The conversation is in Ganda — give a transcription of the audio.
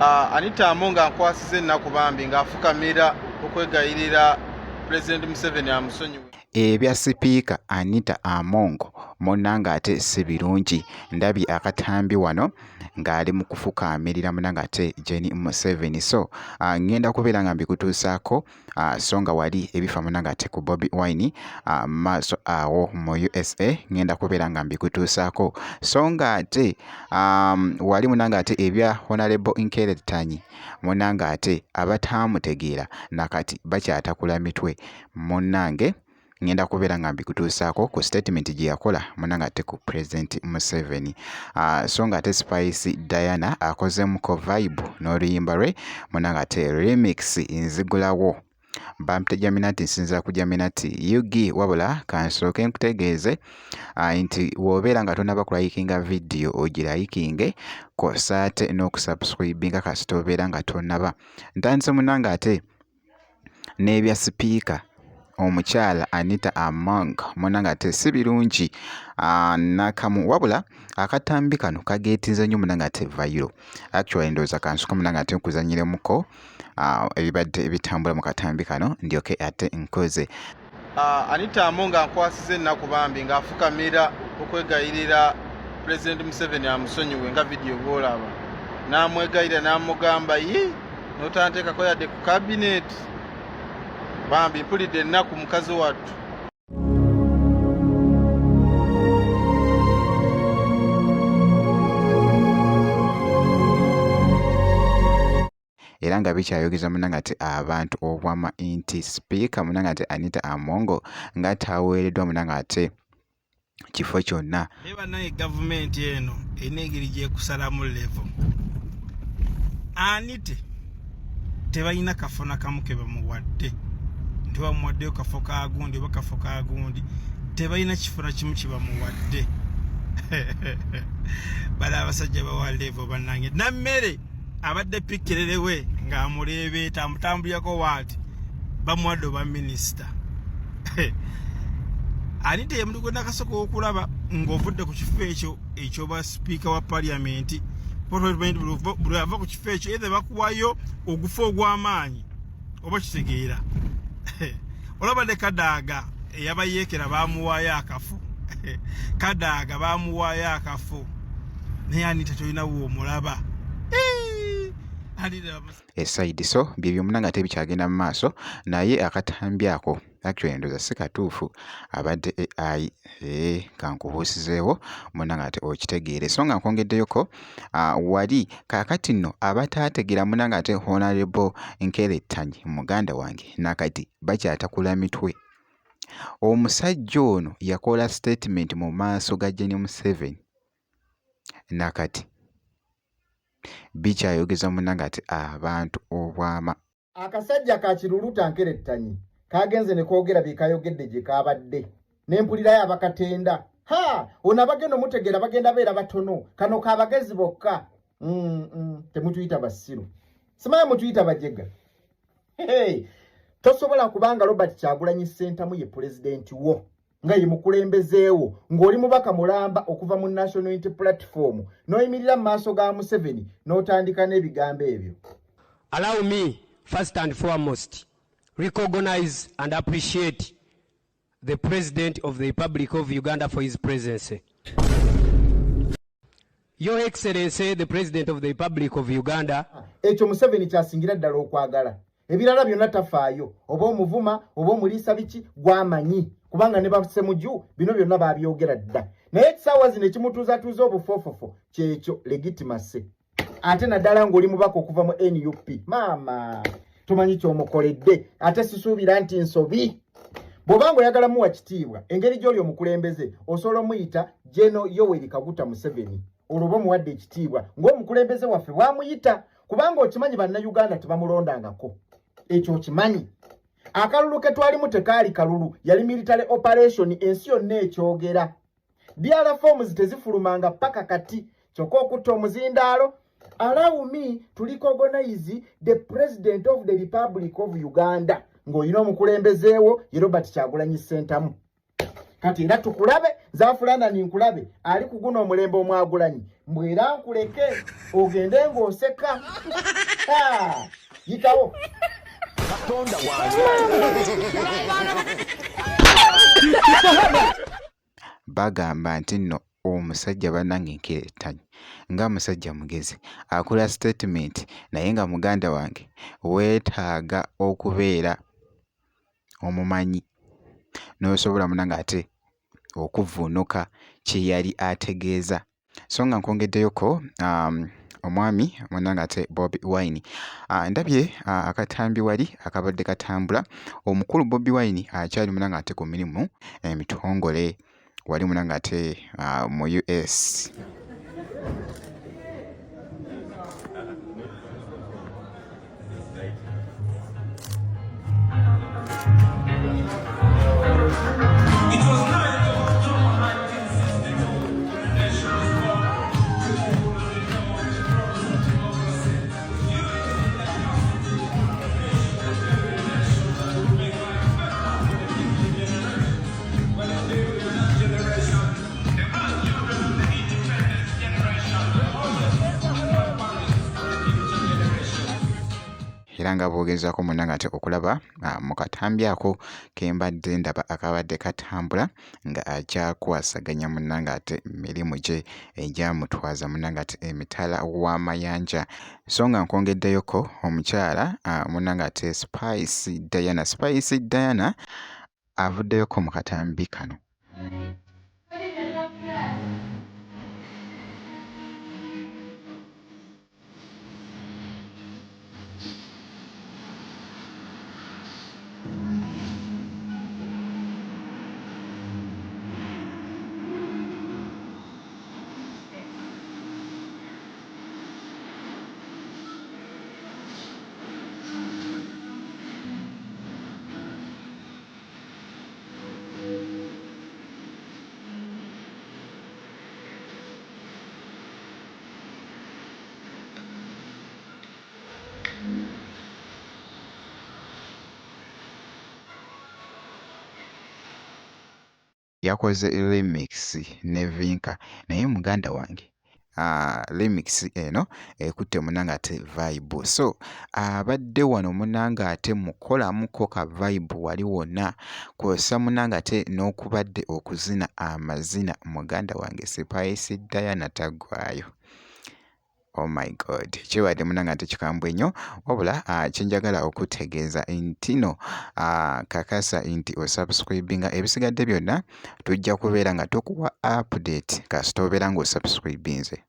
Anita Among ankwasize ennaku bambi ng'afukamira okwegayirira President Museveni amusonyiwe. Ebya sipiika Anita Among munnanga ate si birungi. Ndabye akatambi wano ng'ali mu kufukaamirira munnanga ate Jenny Museveni. So ngenda kubeera nga mbikutuusaako so nga wali ebifa munnanga ate ku Bobi Wine maaso awo mu USA ngenda kubeera nga mbikutuusaako so nga ate wali munnanga ate ebya Honorable Nkeretanyi munnanga ate abataamutegeera nakati bakyatakula mitwe munnange ngenda kubeera nga mbikutuusaako ku statement gye yakola munnanga ate ku President Museveni. So nga ate Spice Diana akozemuko vibe n'oluyimba lwe munnanga ate remix nzigulawo bampita Jaminati nsinzira ku Jaminati Yugi wabula kansooke nkutegeeze nti w'obeera nga tonaba kulayikinga video ogirayikinge kosa ate n'okusubscribinga kasita obeera nga tonaba. Ntandise munnanga ate n'ebya sipiika omukyala Anita Among munnanga ate si birungi nakamu wabula akatambi kano kageetinze nnyo munnanga ate vayiro actually ndowooza kansuka munnanga ate nkuzanyiremuko ebibadde ebitambula mu katambi kano ndyoke ate nkoze. Anita Among ankwasize ennaku bambi ng'afukamira okwegayirira President Museveni amusonyiwe nga video bw'olaba n'amwegayirira n'amugamba ye n'otanteekako yadde ku cabinet bambi mpulidde ennaku mukazi wattu. Era nga bikyayogeza munnanga ate abantu obwama nti sipiika munnanga ate Anita Among nga taweereddwa munnanga ate kifo kyonna. Eba naye gavumenti eno erina engeri gyekusalamu levo. Anite tebalina kafo nakamu ke bamuwadde. Tebamuwaddeyo kafo ka gundi oba kafo ka gundi. Tebalina kifo na kimu kibamuwadde. Bala abasajja bawa levo bannange. Nammere abadde pikkirerewe ng'amuleebeeta amutambulirako waati bamuwadde oba minisita. Anita ye muntu gwe nakasooka okulaba ng'ovudde ku kifo ekyoba sipiika wa paliamenti buli ava ku kifo ekyo either bakuwayo ogufa ogw'amaanyi oba kitegeera. Olaba ne Kadaaga eyabayeekera baamuwaayo akafu. Kadaaga baamuwaayo akafu naye Anita tolina woomulaba. Esaidi so byebyo munnanga ate bikyagenda mu maaso naye akatambi ako actually ndowooza si katuufu abadde AI kankubuusizeewo munnanga ate okitegeere so nga nkwongeddeyoko wali kaakati nno abataategeera munnanga ate Honorable Nkeretanyi muganda wange nakati bakyatakula mitwe. Omusajja ono yakola statement mu maaso ga Jenny Museveni nakati bikyayogeza munnanga ate abantu obwama. Akasajja ka kiruluta Nkeretanyi kagenze ne koogera byekayogedde gye kaabadde n'empulirayo abakatenda ono abagenda omutegeera bagenda beera batono kano kaabagezi bokka. Temutuyita basiru simanyi mutuyita bajega. Tosobola kubanga Robert Kyagulanyi Ssentamu ye pulezidenti wo nga ye mukulembezeewo ng'oli mubaka mulamba okuva mu National Unity Platform n'oyimirira mu maaso ga Museveni n'otandika n'ebigambo ebyo. Allow me first and foremost recognize and appreciate the President of the Republic of Uganda for his presence. Your Excellency, the President of the Republic of Uganda. Ekyo Museveni kyasingira ddala okwagala. Ebirala byonna tafaayo oba omuvuma oba omuliisa biki gwamanyi kubanga ne basemuju bino byonna babyogera dda naye ekisaawa zino ekimutuuzatuuza obufofofo kyekyo legitimacy ate naddala ng'oli mubaka okuva mu NUP maama tumanyi ky'omukoledde ate sisuubira nti nsobi. Bw'obanga oyagala muwa kitiibwa engeri gy'oli omukulembeze osobola omuyita General Yoweri Kaguta Museveni olwo oba omuwadde ekitiibwa ng'omukulembeze waffe bw'amuyita kubanga okimanyi bannayuganda tebamulondangako. Ekyo okimanyi. Akalulu ke twalimu tekaali kalulu yali military operation ensi yonna ekyogera. Byala forms tezifulumanga paka kati kyokka okutta omuzindaalo. Allow me to recognize the President of the Republic of Uganda ng'olina omukulembezeewo ye Robert Kyagulanyi Ssentamu. kati era tukulabe Zafulana ninkulabe ali kuguna omulembe omwagulanyi mbwera nkuleke ogende ng'oseka yitawo bagamba nti nno omusajja bannange nkerettanyi nga musajja mugezi akola statement naye nga muganda wange weetaaga okubeera omumanyi n'osobola munange ate okuvvuunuka kye yali ategeeza. So nga nkwongeddeyoko omwami munange ate Bobi Wine ndabye akatambi wali akabadde katambula. Omukulu Bobi Wine akyali munange ate ku mirimu emitongole wali munange ate mu US. Era nga bwogezaako munange ate okulaba mu katambi ako ke mbadde ndaba akabadde katambula nga akyakwasaganya munange ate mirimu gye egyamutwaza munange ate emitala w'amayanja. So nga nkwongeddeyoko omukyala munange ate Spice Diana avuddeyoko mu katambi kano. Yakoze remix ne Vinka naye muganda wange remix eno ekutte munange ate vibe. So abadde wano munange ate mukolamuko ka vibe wali wonna kwosa munange ate n'okubadde okuzina amazina muganda wange Spice Diana taggwayo. Oh my God, kiwadde munange ate kikambwe nnyo wabula kyenjagala okutegeeza nti no kakasa nti osubscribinga ebisigadde byonna tujja kubeera nga tukuwa update kasita obeera ng'osubscribinze.